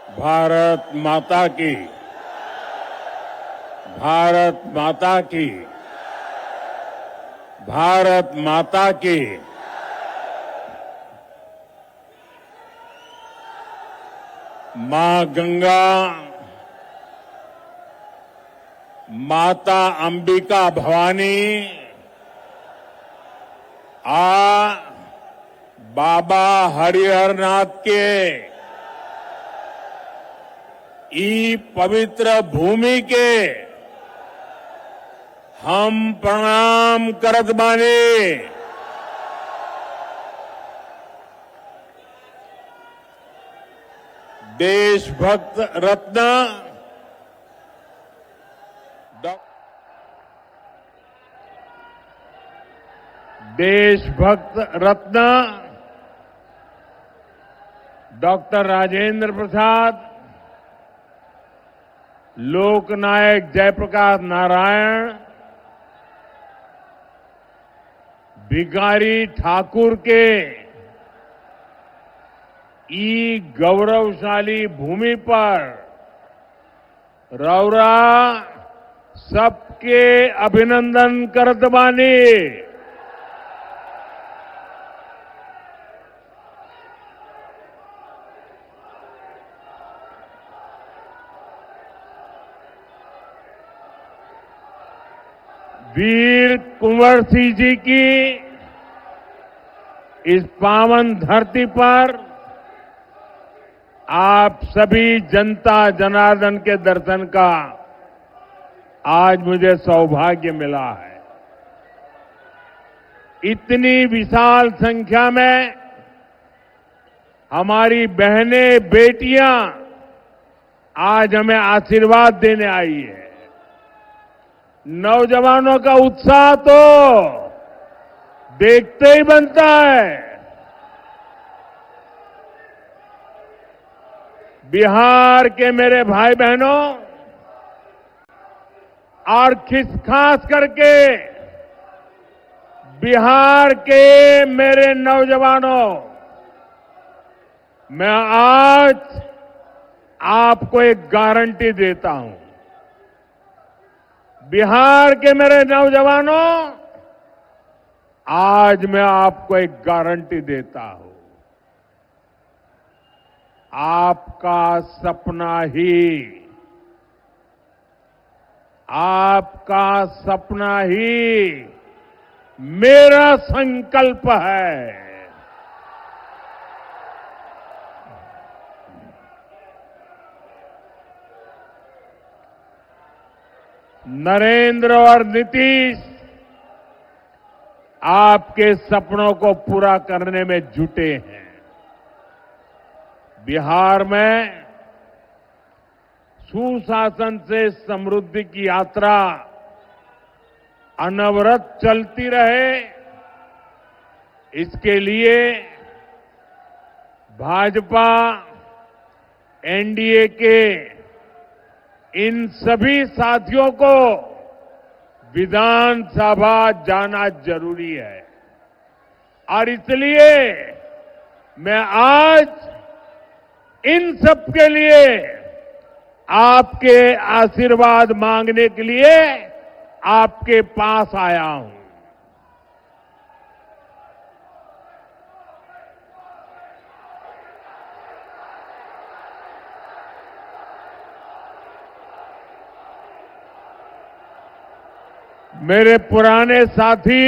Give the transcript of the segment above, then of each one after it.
भारत माता की, भारत माता की, भारत माता की। मां गंगा, माता अंबिका भवानी बाबा हरिहरनाथ के ई पवित्र भूमि के हम प्रणाम करत बानी। देशभक्त रत्न देशभक्त रत्न डॉक्टर राजेंद्र प्रसाद, लोकनायक जयप्रकाश नारायण, भिखारी ठाकुर के ई गौरवशाली भूमि पर रौरा सबके अभिनंदन करत बानी। वीर कुंवर सिंह जी की इस पावन धरती पर आप सभी जनता जनार्दन के दर्शन का आज मुझे सौभाग्य मिला है। इतनी विशाल संख्या में हमारी बहनें बेटियां आज हमें आशीर्वाद देने आई है। नौजवानों का उत्साह तो देखते ही बनता है। बिहार के मेरे भाई बहनों और खास करके बिहार के मेरे नौजवानों, मैं आज आपको एक गारंटी देता हूं। बिहार के मेरे नौजवानों, आज मैं आपको एक गारंटी देता हूं। आपका सपना ही मेरा संकल्प है। नरेंद्र और नीतीश आपके सपनों को पूरा करने में जुटे हैं। बिहार में सुशासन से समृद्धि की यात्रा अनवरत चलती रहे, इसके लिए भाजपा एनडीए के इन सभी साथियों को विधानसभा जाना जरूरी है। और इसलिए मैं आज इन सब के लिए आपके आशीर्वाद मांगने के लिए आपके पास आया हूं। मेरे पुराने साथी,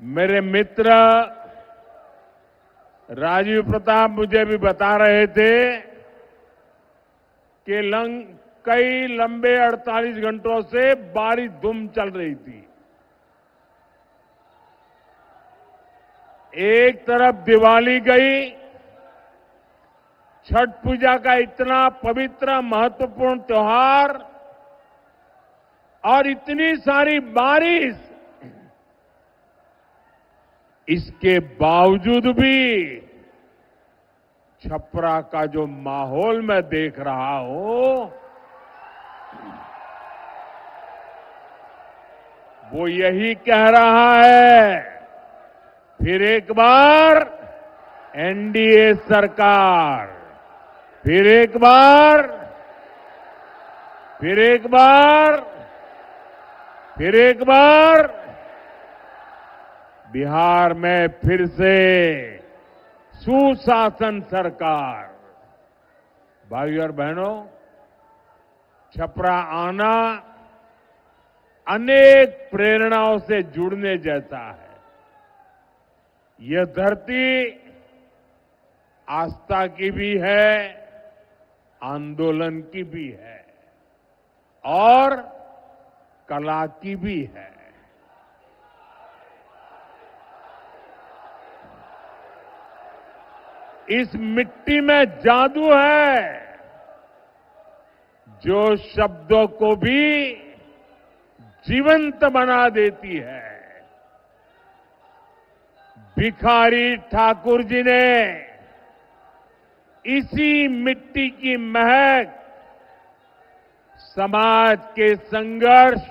मेरे मित्र राजीव प्रताप मुझे भी बता रहे थे कि कई लंबे 48 घंटों से बारिश धूम चल रही थी। एक तरफ दिवाली गई, छठ पूजा का इतना पवित्र महत्वपूर्ण त्योहार, और इतनी सारी बारिश, इसके बावजूद भी छपरा का जो माहौल मैं देख रहा हूं, वो यही कह रहा है, फिर एक बार एनडीए सरकार। फिर एक बार, फिर एक बार, फिर एक बार बिहार में फिर से सुशासन सरकार। भाइयों और बहनों, छपरा आना अनेक प्रेरणाओं से जुड़ने जैसा है। यह धरती आस्था की भी है, आंदोलन की भी है और कला की भी है। इस मिट्टी में जादू है जो शब्दों को भी जीवंत बना देती है। भिखारी ठाकुर जी ने इसी मिट्टी की महक समाज के संघर्ष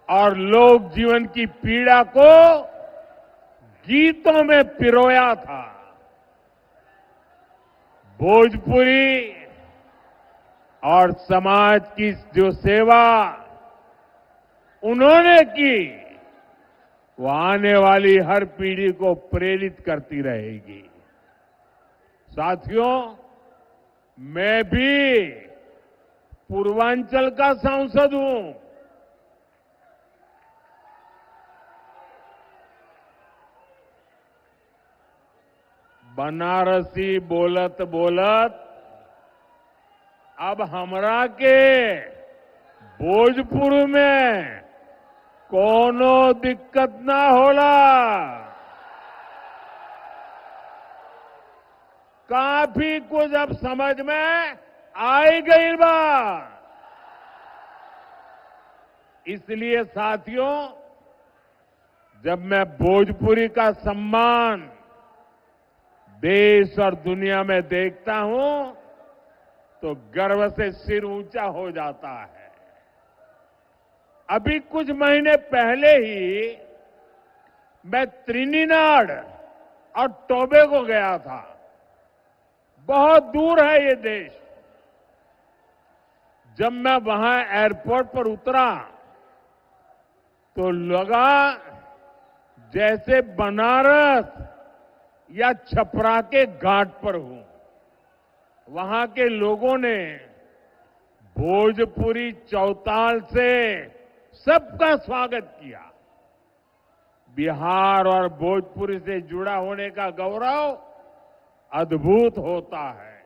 और लोक जीवन की पीड़ा को गीतों में पिरोया था। भोजपुरी और समाज की जो सेवा उन्होंने की, वो आने वाली हर पीढ़ी को प्रेरित करती रहेगी। साथियों, मैं भी पूर्वांचल का सांसद हूं। बनारसी बोलत बोलत अब हमरा के भोजपुर में कोनो दिक्कत ना होला। काफी कुछ अब समझ में आई गई बा। इसलिए साथियों, जब मैं भोजपुरी का सम्मान देश और दुनिया में देखता हूं तो गर्व से सिर ऊंचा हो जाता है। अभी कुछ महीने पहले ही मैं त्रिनिदाद और टोबैगो गया था। बहुत दूर है ये देश। जब मैं वहां एयरपोर्ट पर उतरा तो लगा जैसे बनारस या छपरा के घाट पर हूं। वहां के लोगों ने भोजपुरी चौताल से सबका स्वागत किया। बिहार और भोजपुरी से जुड़ा होने का गौरव अद्भुत होता है।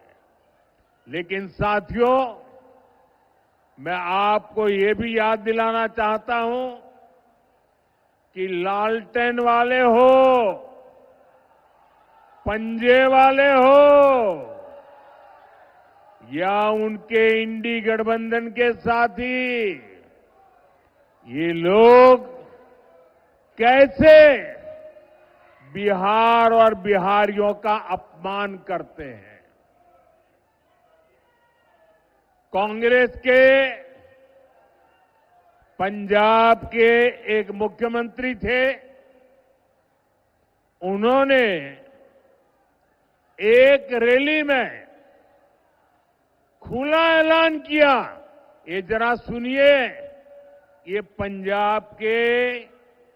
लेकिन साथियों, मैं आपको ये भी याद दिलाना चाहता हूं कि लालटेन वाले हो, पंजे वाले हो या उनके इंडी गठबंधन के साथी, ये लोग कैसे बिहार और बिहारियों का अपमान करते हैं। कांग्रेस के पंजाब के एक मुख्यमंत्री थे। उन्होंने एक रैली में खुला ऐलान किया। ये जरा सुनिए, ये पंजाब के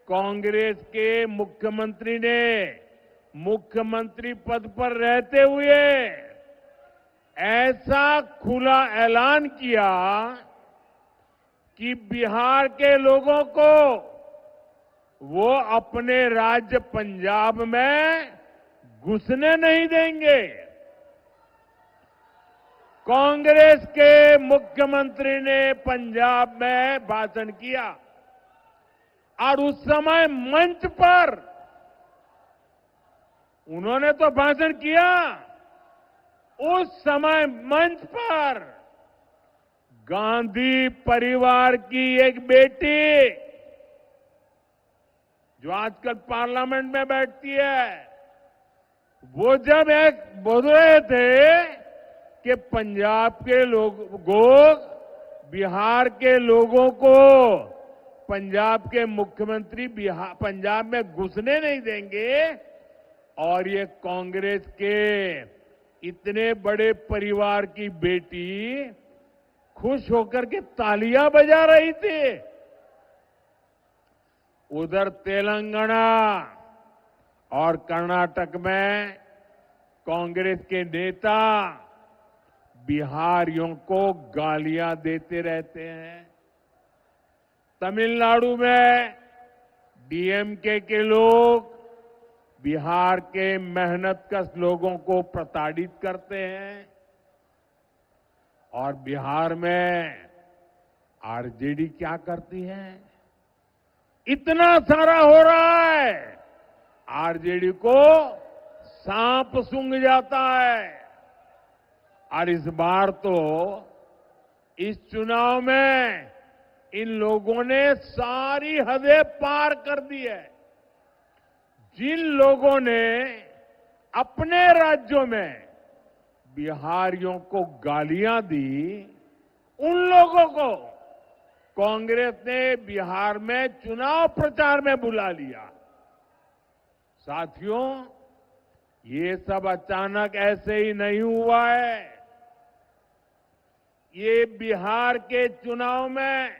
कांग्रेस के मुख्यमंत्री ने मुख्यमंत्री पद पर रहते हुए ऐसा खुला ऐलान किया कि बिहार के लोगों को वो अपने राज्य पंजाब में घुसने नहीं देंगे। कांग्रेस के मुख्यमंत्री ने पंजाब में भाषण किया और उस समय मंच पर उन्होंने तो भाषण किया, उस समय मंच पर गांधी परिवार की एक बेटी जो आजकल पार्लियामेंट में बैठती है, वो जब एक बोल रहे थे कि पंजाब के लोग बिहार के लोगों को पंजाब के मुख्यमंत्री पंजाब में घुसने नहीं देंगे, और ये कांग्रेस के इतने बड़े परिवार की बेटी खुश होकर के तालियां बजा रही थी। उधर तेलंगाना और कर्नाटक में कांग्रेस के नेता बिहारियों को गालियां देते रहते हैं। तमिलनाडु में डीएमके के लोग बिहार के मेहनतकश लोगों को प्रताड़ित करते हैं और बिहार में आरजेडी क्या करती है? इतना सारा हो रहा है, आरजेडी को सांप सूंघ जाता है। और इस बार तो इस चुनाव में इन लोगों ने सारी हदें पार कर दी है। जिन लोगों ने अपने राज्यों में बिहारियों को गालियां दी, उन लोगों को कांग्रेस ने बिहार में चुनाव प्रचार में बुला लिया। साथियों, ये सब अचानक ऐसे ही नहीं हुआ है। ये बिहार के चुनाव में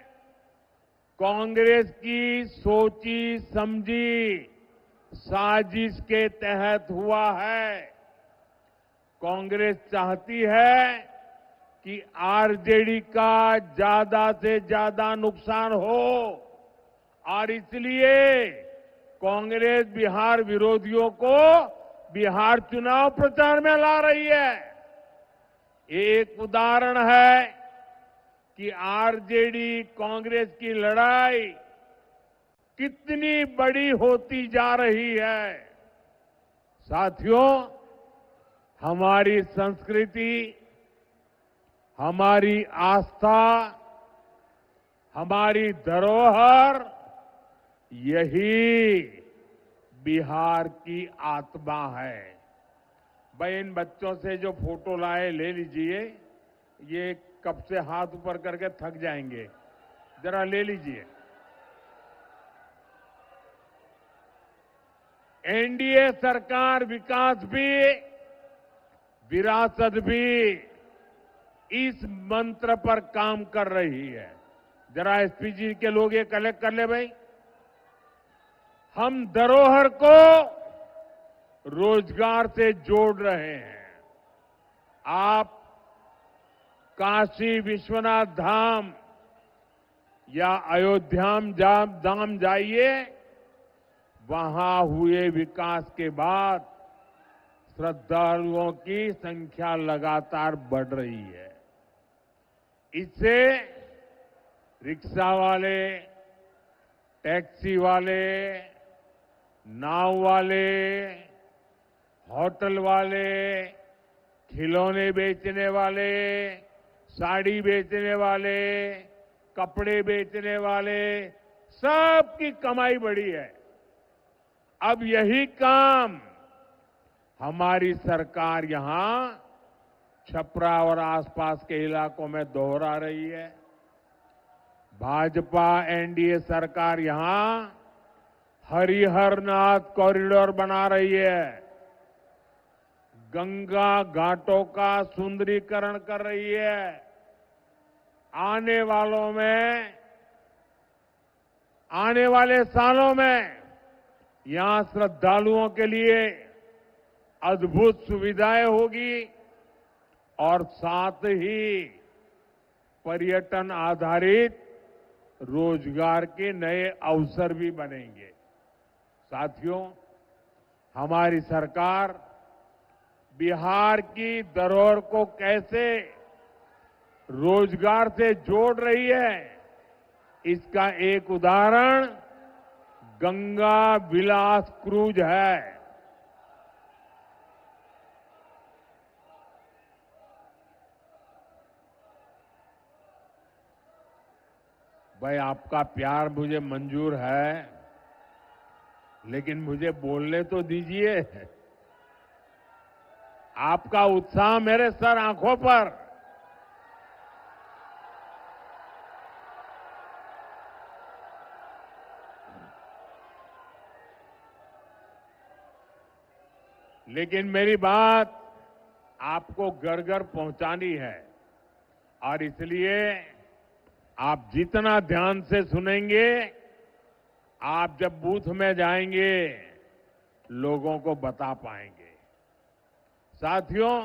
कांग्रेस की सोची समझी साजिश के तहत हुआ है। कांग्रेस चाहती है कि आरजेडी का ज्यादा से ज्यादा नुकसान हो और इसलिए कांग्रेस बिहार विरोधियों को बिहार चुनाव प्रचार में ला रही है। एक उदाहरण है कि आरजेडी कांग्रेस की लड़ाई कितनी बड़ी होती जा रही है। साथियों, हमारी संस्कृति, हमारी आस्था, हमारी धरोहर, यही बिहार की आत्मा है। भाई, इन बच्चों से जो फोटो लाए ले लीजिए। ये कब से हाथ ऊपर करके थक जाएंगे, जरा ले लीजिए। एनडीए सरकार विकास भी, विरासत भी, इस मंत्र पर काम कर रही है। जरा एसपीजी के लोग ये कलेक्ट कर ले भाई। हम धरोहर को रोजगार से जोड़ रहे हैं। आप काशी विश्वनाथ धाम या अयोध्या धाम जाइए, वहां हुए विकास के बाद श्रद्धालुओं की संख्या लगातार बढ़ रही है। इससे रिक्शा वाले, टैक्सी वाले, नाव वाले, होटल वाले, खिलौने बेचने वाले, साड़ी बेचने वाले, कपड़े बेचने वाले, सबकी कमाई बढ़ी है। अब यही काम हमारी सरकार यहां छपरा और आसपास के इलाकों में दोहरा रही है। भाजपा एनडीए सरकार यहां हरिहरनाथ कॉरिडोर बना रही है, गंगा घाटों का सुंदरीकरण कर रही है। आने वाले सालों में यहां श्रद्धालुओं के लिए अद्भुत सुविधाएं होगी और साथ ही पर्यटन आधारित रोजगार के नए अवसर भी बनेंगे। साथियों, हमारी सरकार बिहार की धरोहर को कैसे रोजगार से जोड़ रही है, इसका एक उदाहरण गंगा विलास क्रूज है। भाई, आपका प्यार मुझे मंजूर है, लेकिन मुझे बोलने तो दीजिए। आपका उत्साह मेरे सर आंखों पर। लेकिन मेरी बात आपको घर घर पहुंचानी है और इसलिए आप जितना ध्यान से सुनेंगे, आप जब बूथ में जाएंगे लोगों को बता पाएंगे। साथियों,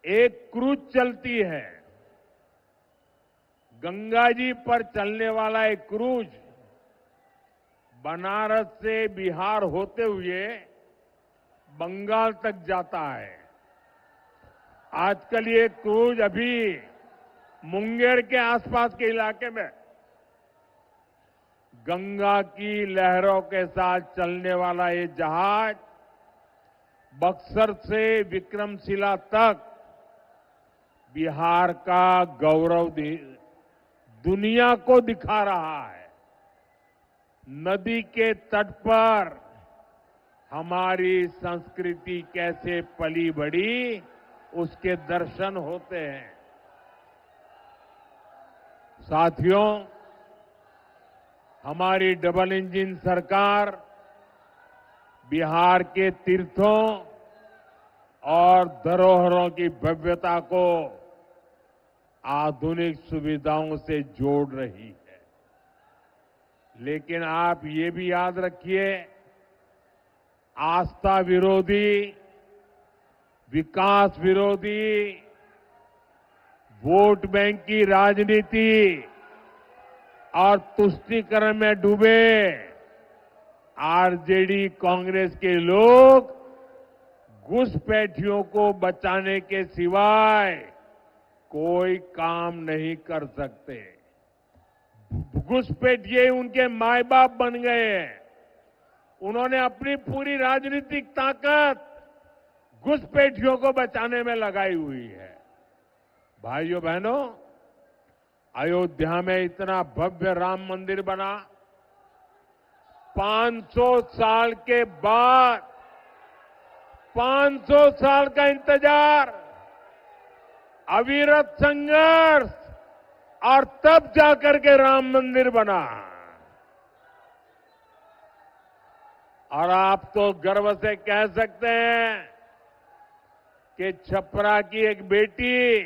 एक क्रूज चलती है, गंगा जी पर चलने वाला एक क्रूज बनारस से बिहार होते हुए बंगाल तक जाता है। आजकल ये क्रूज अभी मुंगेर के आसपास के इलाके में गंगा की लहरों के साथ चलने वाला ये जहाज बक्सर से विक्रमशिला तक बिहार का गौरव दुनिया को दिखा रहा है। नदी के तट पर हमारी संस्कृति कैसे पली बढ़ी, उसके दर्शन होते हैं। साथियों, हमारी डबल इंजन सरकार बिहार के तीर्थों और धरोहरों की भव्यता को आधुनिक सुविधाओं से जोड़ रही है। लेकिन आप ये भी याद रखिए, आस्था विरोधी, विकास विरोधी, वोट बैंक की राजनीति और तुष्टीकरण में डूबे आरजेडी कांग्रेस के लोग घुसपैठियों को बचाने के सिवाय कोई काम नहीं कर सकते। घुसपैठिए उनके माए बाप बन गए हैं। उन्होंने अपनी पूरी राजनीतिक ताकत घुसपैठियों को बचाने में लगाई हुई है। भाइयों बहनों, अयोध्या में इतना भव्य राम मंदिर बना, 500 साल के बाद 500 साल का इंतजार, अविरत संघर्ष, और तब जाकर के राम मंदिर बना। और आप तो गर्व से कह सकते हैं कि छपरा की एक बेटी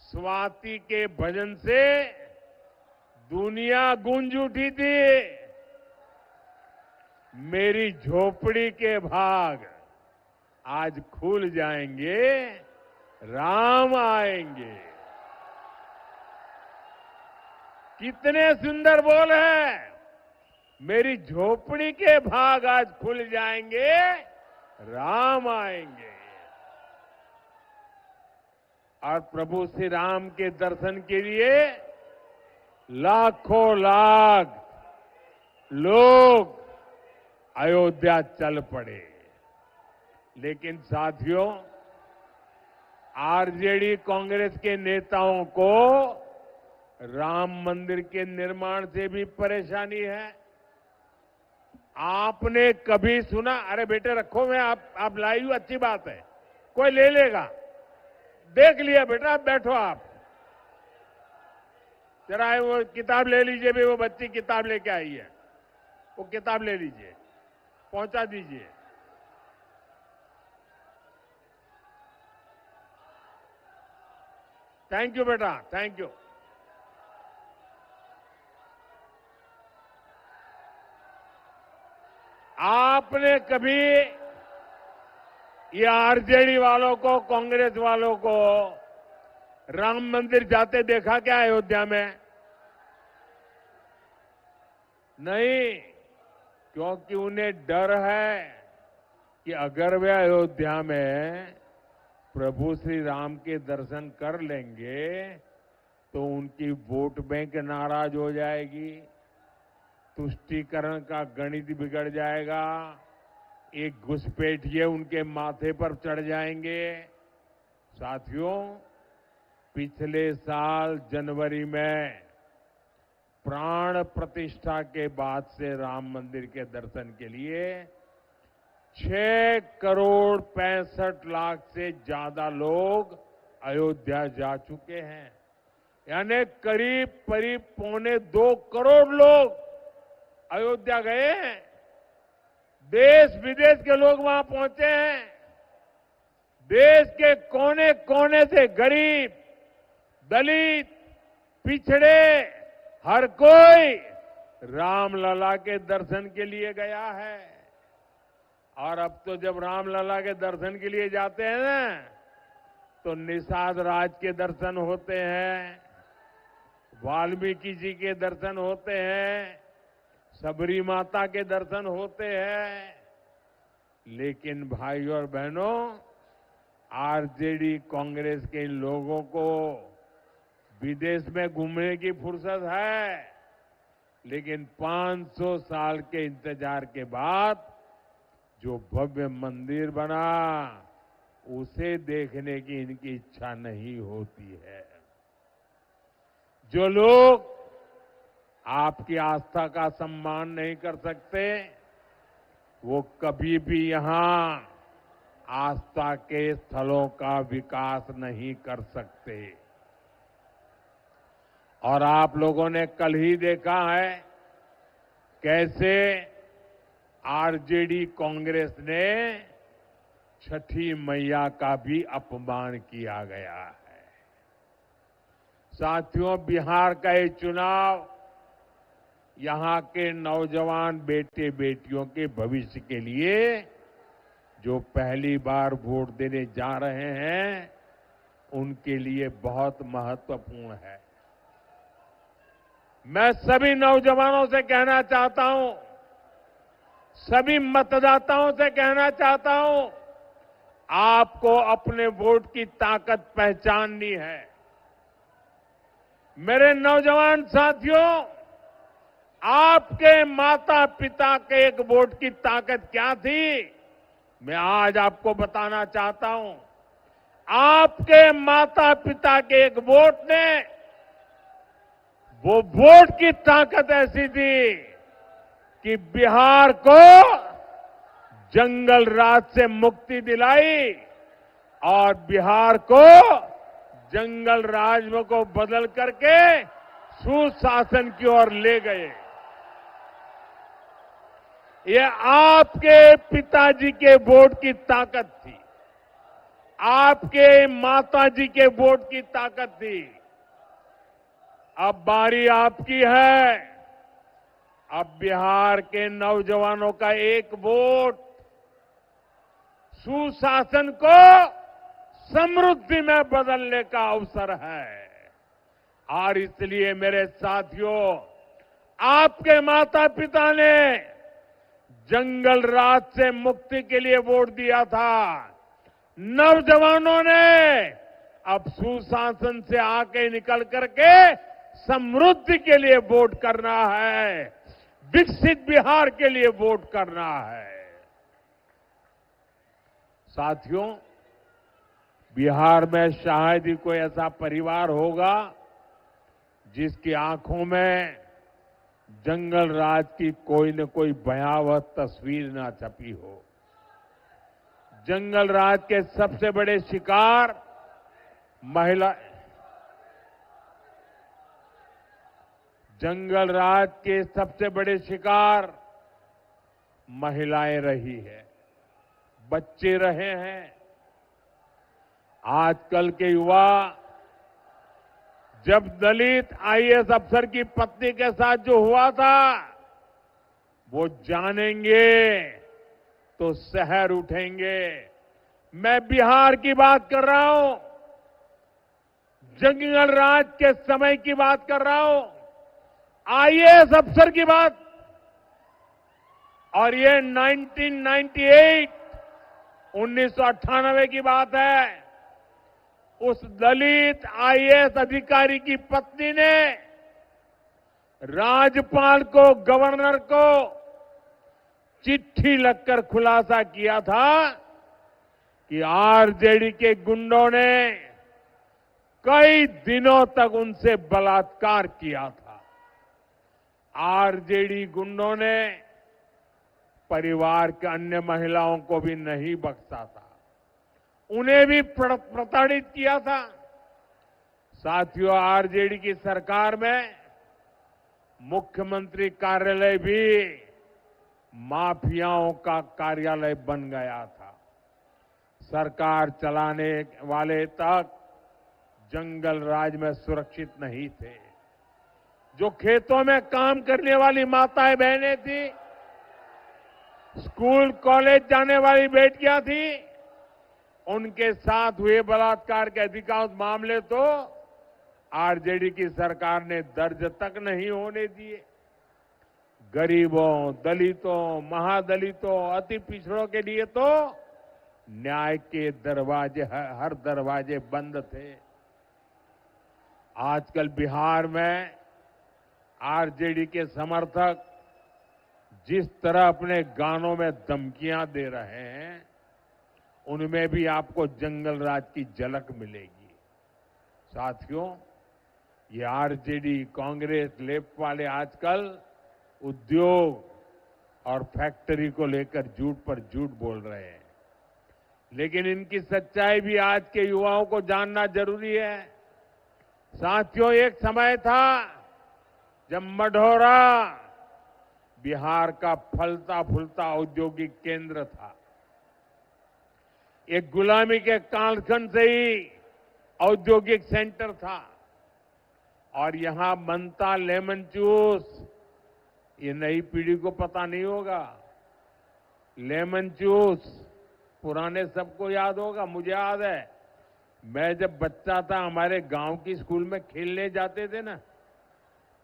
स्वाति के भजन से दुनिया गूंज उठी थी। मेरी झोपड़ी के भाग आज खुल जाएंगे, राम आएंगे। कितने सुंदर बोल है, मेरी झोपड़ी के भाग आज खुल जाएंगे, राम आएंगे। और प्रभु श्री राम के दर्शन के लिए लाखों लाख लोग अयोध्या चल पड़े। लेकिन साथियों, आरजेडी कांग्रेस के नेताओं को राम मंदिर के निर्माण से भी परेशानी है। आपने कभी सुना, अरे बेटे रखो, मैं आप लाई हूं, अच्छी बात है, कोई ले लेगा, देख लिया बेटा, आप बैठो, आप जरा वो किताब ले लीजिए भी, वो बच्ची किताब लेके आई है, वो किताब ले लीजिए, पहुंचा दीजिए। थैंक यू बेटा, थैंक यू। आपने कभी ये आरजेडी वालों को, कांग्रेस वालों को राम मंदिर जाते देखा क्या अयोध्या में? नहीं, क्योंकि उन्हें डर है कि अगर वे अयोध्या में प्रभु श्री राम के दर्शन कर लेंगे तो उनकी वोट बैंक नाराज हो जाएगी, तुष्टीकरण का गणित बिगड़ जाएगा, एक घुसपैठिए उनके माथे पर चढ़ जाएंगे। साथियों, पिछले साल जनवरी में प्राण प्रतिष्ठा के बाद से राम मंदिर के दर्शन के लिए 6 करोड़ 65 लाख से ज्यादा लोग अयोध्या जा चुके हैं। यानी करीब पौने 2 करोड़ लोग अयोध्या गए हैं। देश विदेश के लोग वहां पहुंचे हैं। देश के कोने कोने से गरीब, दलित, पिछड़े हर कोई रामलला के दर्शन के लिए गया है। और अब तो जब रामलला के दर्शन के लिए जाते हैं ना, तो निषाद राज के दर्शन होते हैं, वाल्मीकि जी के दर्शन होते हैं, सबरी माता के दर्शन होते हैं। लेकिन भाई और बहनों, आरजेडी कांग्रेस के इन लोगों को विदेश में घूमने की फुर्सत है, लेकिन 500 साल के इंतजार के बाद जो भव्य मंदिर बना, उसे देखने की इनकी इच्छा नहीं होती है। जो लोग आपकी आस्था का सम्मान नहीं कर सकते, वो कभी भी यहां आस्था के स्थलों का विकास नहीं कर सकते। और आप लोगों ने कल ही देखा है कैसे आरजेडी कांग्रेस ने छठी मैया का भी अपमान किया गया है। साथियों, बिहार का ये चुनाव यहां के नौजवान बेटे बेटियों के भविष्य के लिए जो पहली बार वोट देने जा रहे हैं, उनके लिए बहुत महत्वपूर्ण है। मैं सभी नौजवानों से कहना चाहता हूं, सभी मतदाताओं से कहना चाहता हूं, आपको अपने वोट की ताकत पहचाननी है। मेरे नौजवान साथियों, आपके माता पिता के एक वोट की ताकत क्या थी, मैं आज आपको बताना चाहता हूं। आपके माता पिता के एक वोट ने, वो वोट की ताकत ऐसी थी कि बिहार को जंगल राज से मुक्ति दिलाई और बिहार को जंगल राज को बदल करके सुशासन की ओर ले गए। ये आपके पिताजी के वोट की ताकत थी, आपके माताजी के वोट की ताकत थी। अब बारी आपकी है। अब बिहार के नौजवानों का एक वोट सुशासन को समृद्धि में बदलने का अवसर है। और इसलिए मेरे साथियों, आपके माता पिता ने जंगल राज से मुक्ति के लिए वोट दिया था। नौजवानों ने अब सुशासन से आके निकल करके समृद्धि के लिए वोट करना है, विकसित बिहार के लिए वोट करना है। साथियों, बिहार में शायद ही कोई ऐसा परिवार होगा जिसकी आंखों में जंगल राज की कोई न कोई भयावह तस्वीर ना छपी हो। जंगल राज के सबसे बड़े शिकार जंगल राज के सबसे बड़े शिकार महिलाएं रही है, बच्चे रहे हैं। आजकल के युवा जब दलित आईएएस अफसर की पत्नी के साथ जो हुआ था, वो जानेंगे तो शहर उठेंगे। मैं बिहार की बात कर रहा हूं, जंगल राज के समय की बात कर रहा हूं, आईएएस अफसर की बात। और ये 1998 की बात है। उस दलित आईएएस अधिकारी की पत्नी ने राज्यपाल को, गवर्नर को चिट्ठी लिखकर खुलासा किया था कि आरजेडी के गुंडों ने कई दिनों तक उनसे बलात्कार किया था। आरजेडी गुंडों ने परिवार के अन्य महिलाओं को भी नहीं बख्शा था, उन्हें भी प्रताड़ित किया था। साथियों, आरजेडी की सरकार में मुख्यमंत्री कार्यालय भी माफियाओं का कार्यालय बन गया था। सरकार चलाने वाले तक जंगल राज में सुरक्षित नहीं थे। जो खेतों में काम करने वाली माताएं बहनें थी, स्कूल कॉलेज जाने वाली बेटियां थी, उनके साथ हुए बलात्कार के अधिकांश मामले तो आरजेडी की सरकार ने दर्ज तक नहीं होने दिए। गरीबों, दलितों, महादलितों, अति पिछड़ों के लिए तो न्याय के दरवाजे, हर दरवाजे बंद थे। आजकल बिहार में आरजेडी के समर्थक जिस तरह अपने गानों में धमकियां दे रहे हैं, उनमें भी आपको जंगल राज की झलक मिलेगी। साथियों, ये आरजेडी, कांग्रेस, लेफ्ट वाले आजकल उद्योग और फैक्ट्री को लेकर झूठ पर झूठ बोल रहे हैं, लेकिन इनकी सच्चाई भी आज के युवाओं को जानना जरूरी है। साथियों, एक समय था जब मढ़ौरा बिहार का फलता फूलता औद्योगिक केंद्र था। एक गुलामी के कालखंड से ही औद्योगिक सेंटर था और यहां बनता लेमन जूस, ये नई पीढ़ी को पता नहीं होगा। लेमन जूस पुराने सबको याद होगा, मुझे याद है। मैं जब बच्चा था, हमारे गांव की स्कूल में खेलने जाते थे ना,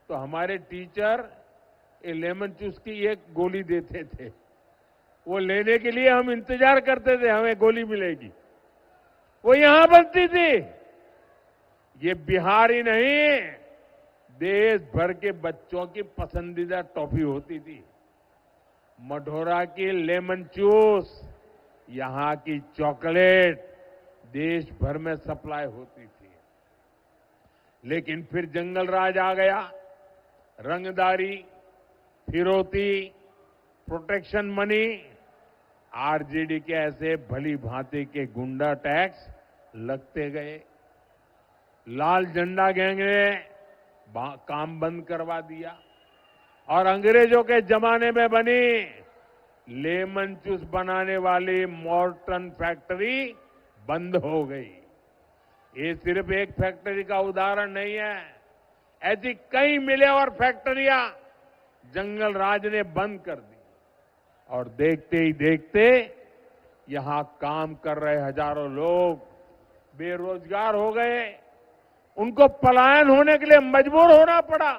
तो हमारे टीचर ये लेमन जूस की एक गोली देते थे। वो लेने के लिए हम इंतजार करते थे, हमें गोली मिलेगी। वो यहां बनती थी। ये बिहार ही नहीं, देश भर के बच्चों की पसंदीदा टॉफी होती थी। मढ़ौरा की लेमन जूस, यहां की चॉकलेट देश भर में सप्लाई होती थी। लेकिन फिर जंगल राज आ गया। रंगदारी, फिरौती, प्रोटेक्शन मनी, आरजेडी के ऐसे भली भांति के गुंडा टैक्स लगते गए। लाल झंडा गैंग ने काम बंद करवा दिया और अंग्रेजों के जमाने में बनी लेमन जूस बनाने वाली मॉर्टन फैक्ट्री बंद हो गई। ये सिर्फ एक फैक्ट्री का उदाहरण नहीं है, ऐसी कई मिलें और फैक्ट्रियां जंगल राज ने बंद कर दी और देखते ही देखते यहां काम कर रहे हजारों लोग बेरोजगार हो गए। उनको पलायन होने के लिए मजबूर होना पड़ा।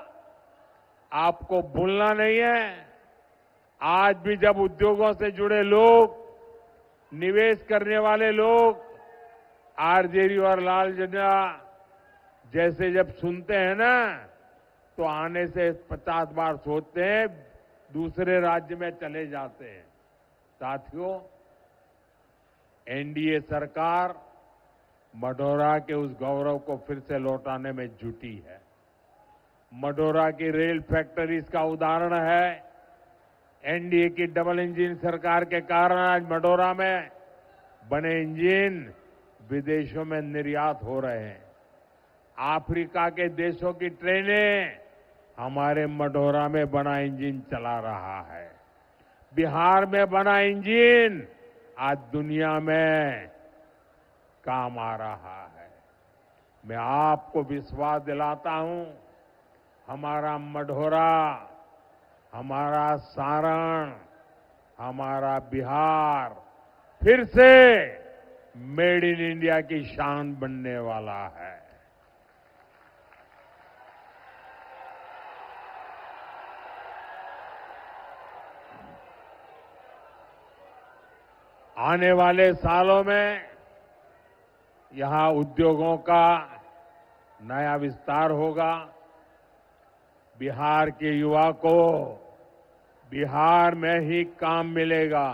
आपको भूलना नहीं है, आज भी जब उद्योगों से जुड़े लोग, निवेश करने वाले लोग आरजेडी और लाल झंडा जैसे जब सुनते हैं ना, तो आने से 50 बार सोचते हैं, दूसरे राज्य में चले जाते हैं। साथियों, एनडीए सरकार मढ़ौरा के उस गौरव को फिर से लौटाने में जुटी है। मढ़ौरा की रेल फैक्ट्री इसका उदाहरण है। एनडीए की डबल इंजन सरकार के कारण आज मढ़ौरा में बने इंजन विदेशों में निर्यात हो रहे हैं। अफ्रीका के देशों की ट्रेनें हमारे मढ़ौरा में बना इंजन चला रहा है। बिहार में बना इंजन आज दुनिया में काम आ रहा है। मैं आपको विश्वास दिलाता हूं, हमारा मढ़ौरा, हमारा सारण, हमारा बिहार फिर से मेड इन इंडिया की शान बनने वाला है। आने वाले सालों में यहां उद्योगों का नया विस्तार होगा। बिहार के युवा को बिहार में ही काम मिलेगा।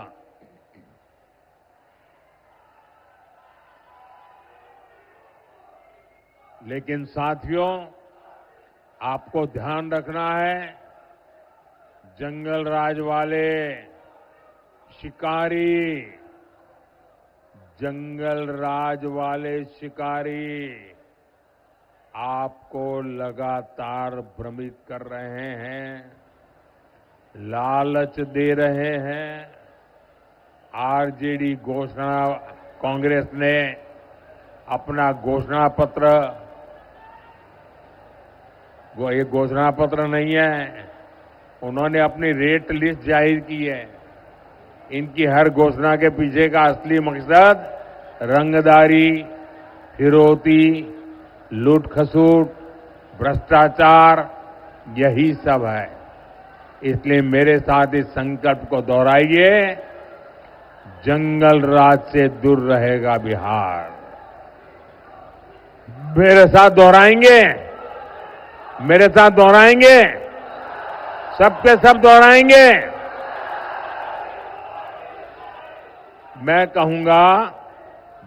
लेकिन साथियों, आपको ध्यान रखना है, जंगल राज वाले शिकारी, जंगल राज वाले शिकारी आपको लगातार भ्रमित कर रहे हैं, लालच दे रहे हैं। आरजेडी घोषणा कांग्रेस ने अपना घोषणा पत्र, वो ये घोषणा पत्र नहीं है, उन्होंने अपनी रेट लिस्ट जाहिर की है। इनकी हर घोषणा के पीछे का असली मकसद रंगदारी, फिरौती, लूट खसूट, भ्रष्टाचार, यही सब है। इसलिए मेरे साथ इस संकल्प को दोहराइए, जंगल राज से दूर रहेगा बिहार। मेरे साथ दोहराएंगे, मेरे साथ दोहराएंगे, सबके सब दोहराएंगे। मैं कहूंगा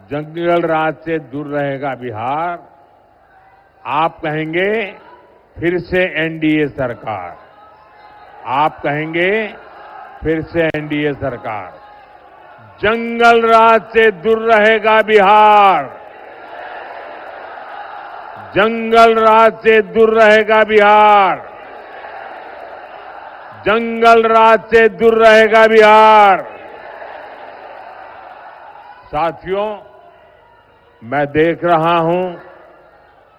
जंगल राज से दूर रहेगा बिहार। आप कहेंगे फिर से एनडीए सरकार, आप कहेंगे फिर से एनडीए सरकार। जंगल राज से दूर रहेगा बिहार, जंगल राज से दूर रहेगा बिहार, जंगल राज से दूर रहेगा बिहार। साथियों, मैं देख रहा हूं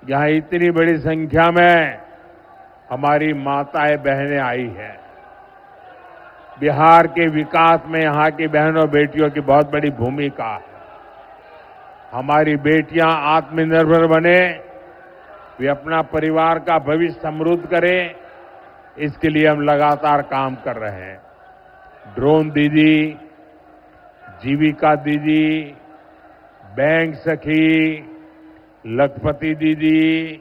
यहां इतनी बड़ी संख्या में हमारी माताएं बहनें आई हैं। बिहार के विकास में यहां की बहनों बेटियों की बहुत बड़ी भूमिका है। हमारी बेटियां आत्मनिर्भर बने, वे अपना परिवार का भविष्य समृद्ध करें, इसके लिए हम लगातार काम कर रहे हैं। ड्रोन दीदी, जीविका दीदी, बैंक सखी, लखपति दीदी,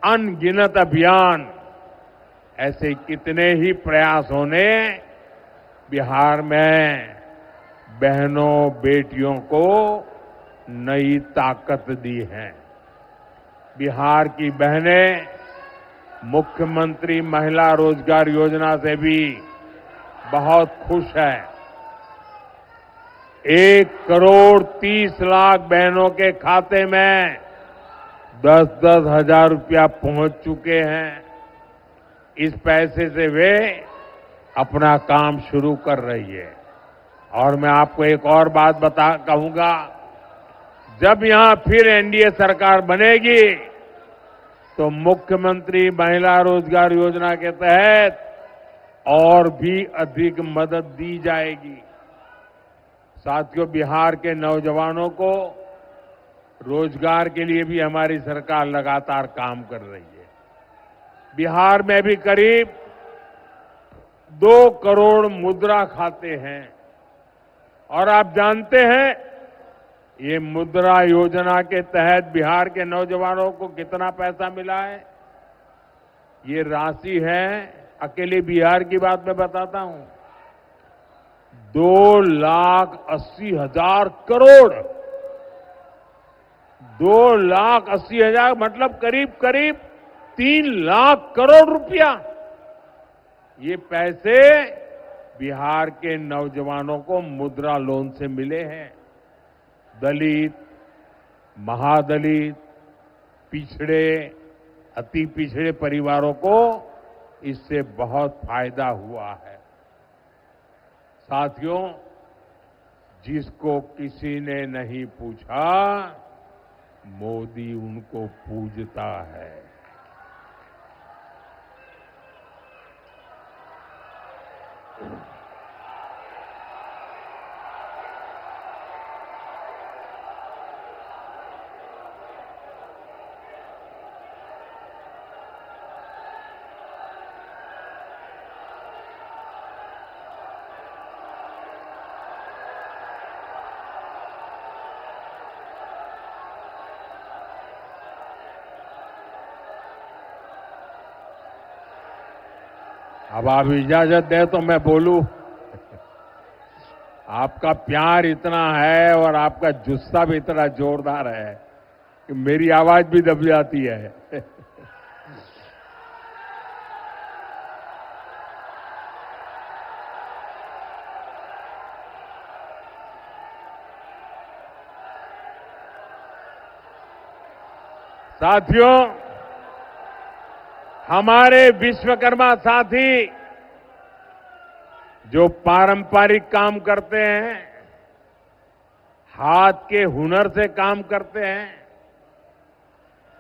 अनगिनत अभियान, ऐसे कितने ही प्रयासों ने बिहार में बहनों बेटियों को नई ताकत दी है। बिहार की बहनें मुख्यमंत्री महिला रोजगार योजना से भी बहुत खुश हैं। 1,30,00,000 बहनों के खाते में 10-10 हजार रुपया पहुंच चुके हैं। इस पैसे से वे अपना काम शुरू कर रही है। और मैं आपको एक और बात कहूंगा, जब यहां फिर एनडीए सरकार बनेगी तो मुख्यमंत्री महिला रोजगार योजना के तहत और भी अधिक मदद दी जाएगी। साथियों, बिहार के नौजवानों को रोजगार के लिए भी हमारी सरकार लगातार काम कर रही है। बिहार में भी करीब 2 करोड़ मुद्रा खाते हैं। और आप जानते हैं ये मुद्रा योजना के तहत बिहार के नौजवानों को कितना पैसा मिला है? ये राशि है, अकेले बिहार की बात मैं बताता हूं, 2,80,000 करोड़। 2,80,000 मतलब करीब करीब 3 लाख करोड़ रुपया। ये पैसे बिहार के नौजवानों को मुद्रा लोन से मिले हैं। दलित, महादलित, पिछड़े, अति पिछड़े परिवारों को इससे बहुत फायदा हुआ है। साथियों, जिसको किसी ने नहीं पूछा, मोदी उनको पूजता है। अब आप इजाजत दें तो मैं बोलूं। आपका प्यार इतना है और आपका जुस्सा भी इतना जोरदार है कि मेरी आवाज भी दब जाती है। साथियों, हमारे विश्वकर्मा साथी जो पारंपरिक काम करते हैं, हाथ के हुनर से काम करते हैं।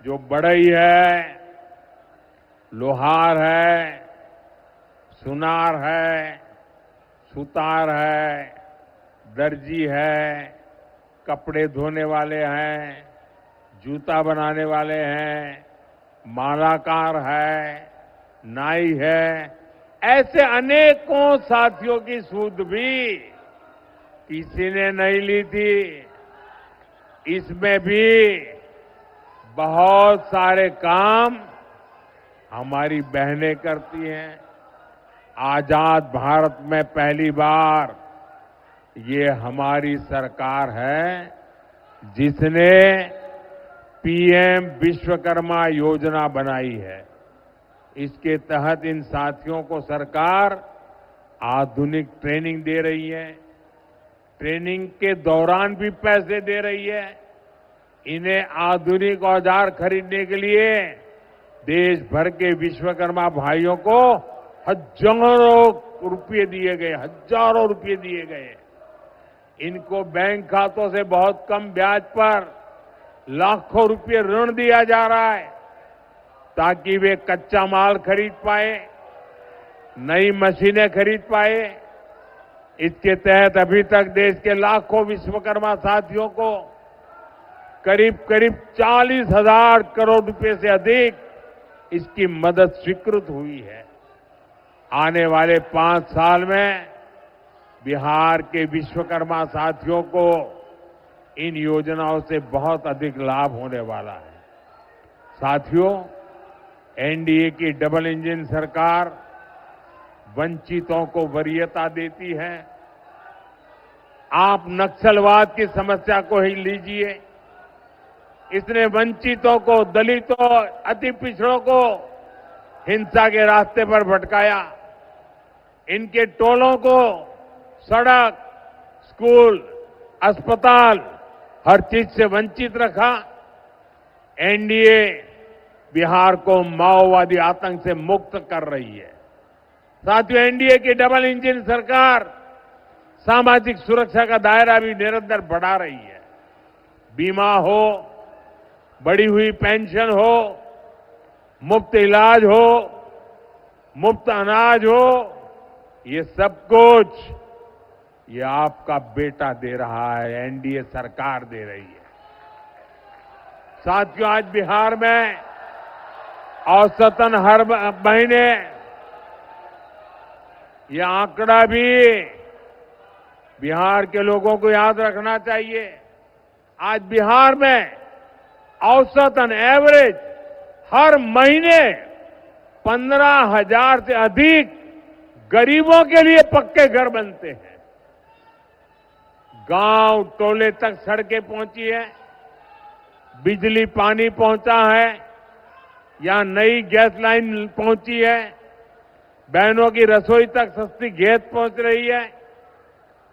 जो बढ़ई है, लोहार है, सुनार है, सुतार है, दर्जी है, कपड़े धोने वाले हैं, जूता बनाने वाले हैं, मालाकार है, नाई है, ऐसे अनेकों साथियों की सूद भी किसी ने नहीं ली थी। इसमें भी बहुत सारे काम हमारी बहनें करती हैं। आजाद भारत में पहली बार ये हमारी सरकार है जिसने पीएम विश्वकर्मा योजना बनाई है। इसके तहत इन साथियों को सरकार आधुनिक ट्रेनिंग दे रही है। ट्रेनिंग के दौरान भी पैसे दे रही है। इन्हें आधुनिक औजार खरीदने के लिए देश भर के विश्वकर्मा भाइयों को हजारों रुपये दिए गए, हजारों रुपये दिए गए। इनको बैंक खातों से बहुत कम ब्याज पर लाखों रुपये ऋण दिया जा रहा है ताकि वे कच्चा माल खरीद पाए, नई मशीनें खरीद पाए। इसके तहत अभी तक देश के लाखों विश्वकर्मा साथियों को करीब करीब 40,000 करोड़ रुपए से अधिक इसकी मदद स्वीकृत हुई है। आने वाले 5 साल में बिहार के विश्वकर्मा साथियों को इन योजनाओं से बहुत अधिक लाभ होने वाला है। साथियों, एनडीए की डबल इंजन सरकार वंचितों को वरीयता देती है। आप नक्सलवाद की समस्या को ही लीजिए। इसने वंचितों को, दलितों, अति पिछड़ों को हिंसा के रास्ते पर भटकाया। इनके टोलों को सड़क, स्कूल, अस्पताल, हर चीज से वंचित रखा। एनडीए बिहार को माओवादी आतंक से मुक्त कर रही है। साथियों, एनडीए की डबल इंजन सरकार सामाजिक सुरक्षा का दायरा भी निरंतर बढ़ा रही है। बीमा हो, बढ़ी हुई पेंशन हो, मुफ्त इलाज हो, मुफ्त अनाज हो, ये सब कुछ ये आपका बेटा दे रहा है, एनडीए सरकार दे रही है। साथियों, आज बिहार में औसतन हर महीने, ये आंकड़ा भी बिहार के लोगों को याद रखना चाहिए, आज बिहार में औसतन एवरेज हर महीने 15,000 से अधिक गरीबों के लिए पक्के घर बनते हैं। गांव टोले तक सड़कें पहुंची है, बिजली पानी पहुंचा है, या नई गैस लाइन पहुंची है, बहनों की रसोई तक सस्ती गैस पहुंच रही है।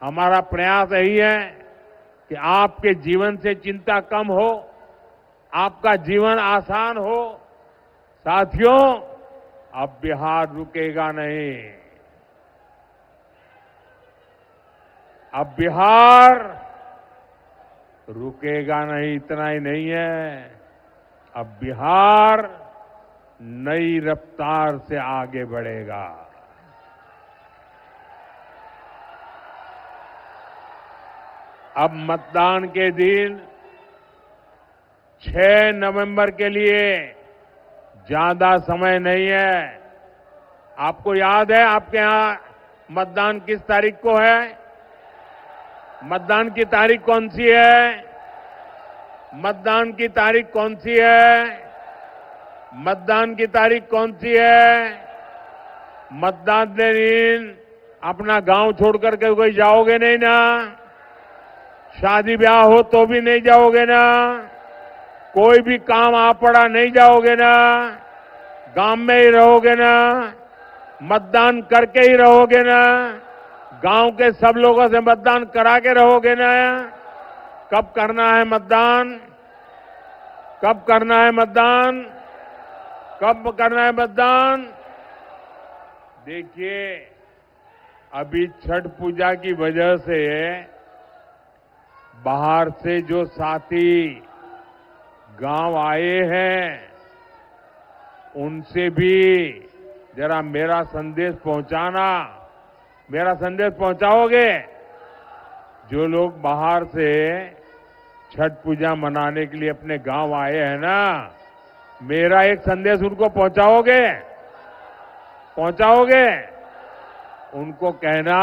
हमारा प्रयास यही है कि आपके जीवन से चिंता कम हो, आपका जीवन आसान हो। साथियों, अब बिहार रुकेगा नहीं। अब बिहार रुकेगा नहीं, इतना ही नहीं है, अब बिहार नई रफ्तार से आगे बढ़ेगा। अब मतदान के दिन 6 नवंबर के लिए ज्यादा समय नहीं है। आपको याद है आपके यहां मतदान किस तारीख को है? मतदान की तारीख कौन सी है? मतदान की तारीख कौन सी है? मतदान की तारीख कौन सी है? मतदान के दिन अपना गांव छोड़ करके कोई जाओगे नहीं ना? शादी ब्याह हो तो भी नहीं जाओगे ना? कोई भी काम आ पड़ा नहीं जाओगे ना? गांव में ही रहोगे ना? मतदान करके ही रहोगे ना? गांव के सब लोगों से मतदान करा के रहोगे ना? कब करना है मतदान? कब करना है मतदान? कब करना है मतदान? देखिए, अभी छठ पूजा की वजह से बाहर से जो साथी गांव आए हैं उनसे भी जरा मेरा संदेश पहुंचाना, मेरा संदेश पहुंचाओगे? जो लोग बाहर से छठ पूजा मनाने के लिए अपने गांव आए हैं ना, मेरा एक संदेश उनको पहुंचाओगे? पहुंचाओगे? उनको कहना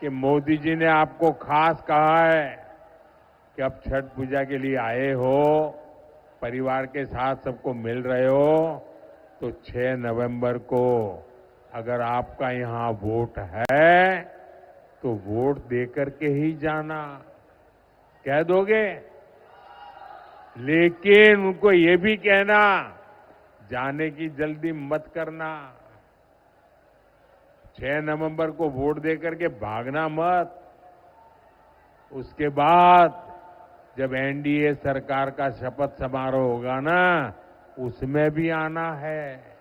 कि मोदी जी ने आपको खास कहा है कि अब छठ पूजा के लिए आए हो, परिवार के साथ सबको मिल रहे हो, तो 6 नवंबर को अगर आपका यहां वोट है तो वोट देकर के ही जाना। कह दोगे? लेकिन उनको ये भी कहना, जाने की जल्दी मत करना। 6 नवंबर को वोट देकर के भागना मत। उसके बाद जब एनडीए सरकार का शपथ समारोह होगा ना, उसमें भी आना है।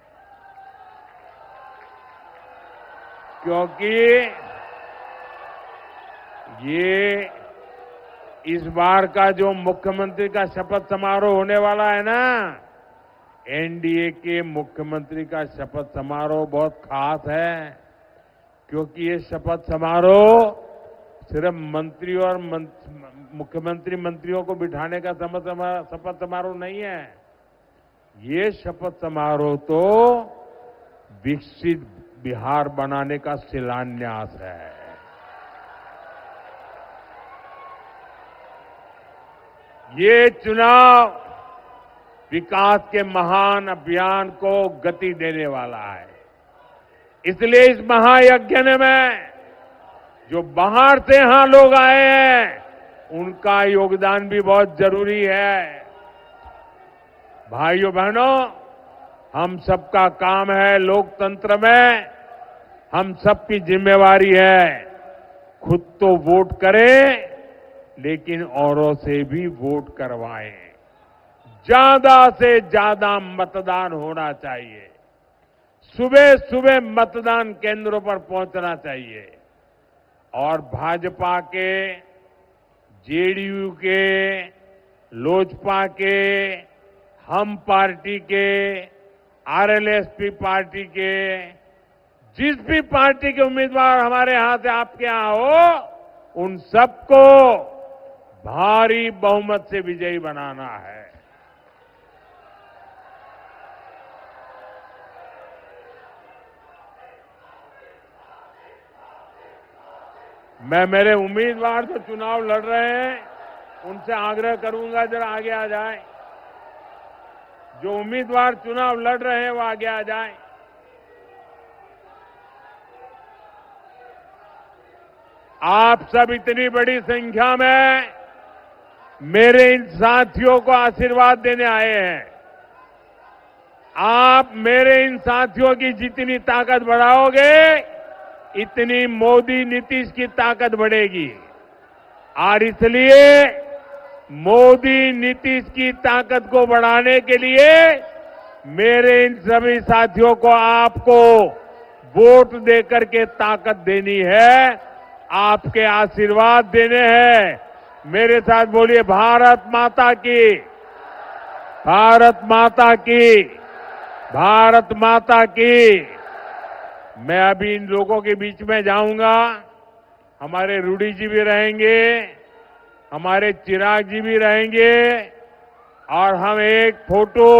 क्योंकि ये इस बार का जो मुख्यमंत्री का शपथ समारोह होने वाला है ना, एनडीए के मुख्यमंत्री का शपथ समारोह बहुत खास है। क्योंकि ये शपथ समारोह सिर्फ मंत्री और मुख्यमंत्री मंत्रियों को बिठाने का शपथ समारोह नहीं है। ये शपथ समारोह तो विकसित बिहार बनाने का शिलान्यास है। ये चुनाव विकास के महान अभियान को गति देने वाला है। इसलिए इस महायज्ञ में जो बाहर से यहां लोग आए हैं, उनका योगदान भी बहुत जरूरी है। भाइयों बहनों, हम सबका काम है लोकतंत्र में, हम सबकी जिम्मेवारी है खुद तो वोट करें, लेकिन औरों से भी वोट करवाएं। ज्यादा से ज्यादा मतदान होना चाहिए। सुबह सुबह मतदान केंद्रों पर पहुंचना चाहिए। और भाजपा के, जेडीयू के, लोजपा के, हम पार्टी के, आरएलएसपी पार्टी के, जिस भी पार्टी के उम्मीदवार हमारे यहां से आपके यहां हो, उन सबको भारी बहुमत से विजयी बनाना है। मैं मेरे उम्मीदवार जो चुनाव लड़ रहे हैं उनसे आग्रह करूंगा, जरा आगे आ जाए। जो उम्मीदवार चुनाव लड़ रहे हैं वो आगे आ जाए। आप सब इतनी बड़ी संख्या में मेरे इन साथियों को आशीर्वाद देने आए हैं। आप मेरे इन साथियों की जितनी ताकत बढ़ाओगे, इतनी मोदी नीतीश की ताकत बढ़ेगी। और इसलिए मोदी नीतीश की ताकत को बढ़ाने के लिए मेरे इन सभी साथियों को आपको वोट देकर के ताकत देनी है, आपके आशीर्वाद देने हैं। मेरे साथ बोलिए, भारत माता की, भारत माता की, भारत माता की। मैं अभी इन लोगों के बीच में जाऊंगा। हमारे रूडी जी भी रहेंगे, हमारे चिराग जी भी रहेंगे, और हम एक फोटो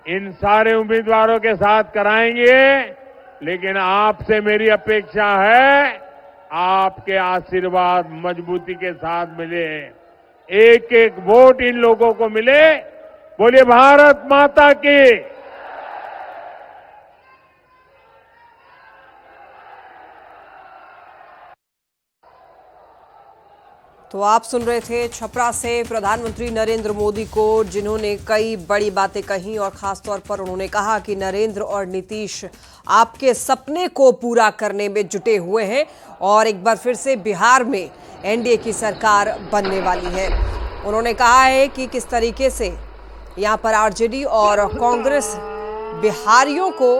इन सारे उम्मीदवारों के साथ कराएंगे। लेकिन आपसे मेरी अपेक्षा है आपके आशीर्वाद मजबूती के साथ मिले, एक एक वोट इन लोगों को मिले। बोलिए भारत माता की। तो आप सुन रहे थे छपरा से प्रधानमंत्री नरेंद्र मोदी को, जिन्होंने कई बड़ी बातें कही और खासतौर पर उन्होंने कहा कि नरेंद्र और नीतीश आपके सपने को पूरा करने में जुटे हुए हैं और एक बार फिर से बिहार में एनडीए की सरकार बनने वाली है। उन्होंने कहा है कि किस तरीके से यहाँ पर आरजेडी और कांग्रेस बिहारियों को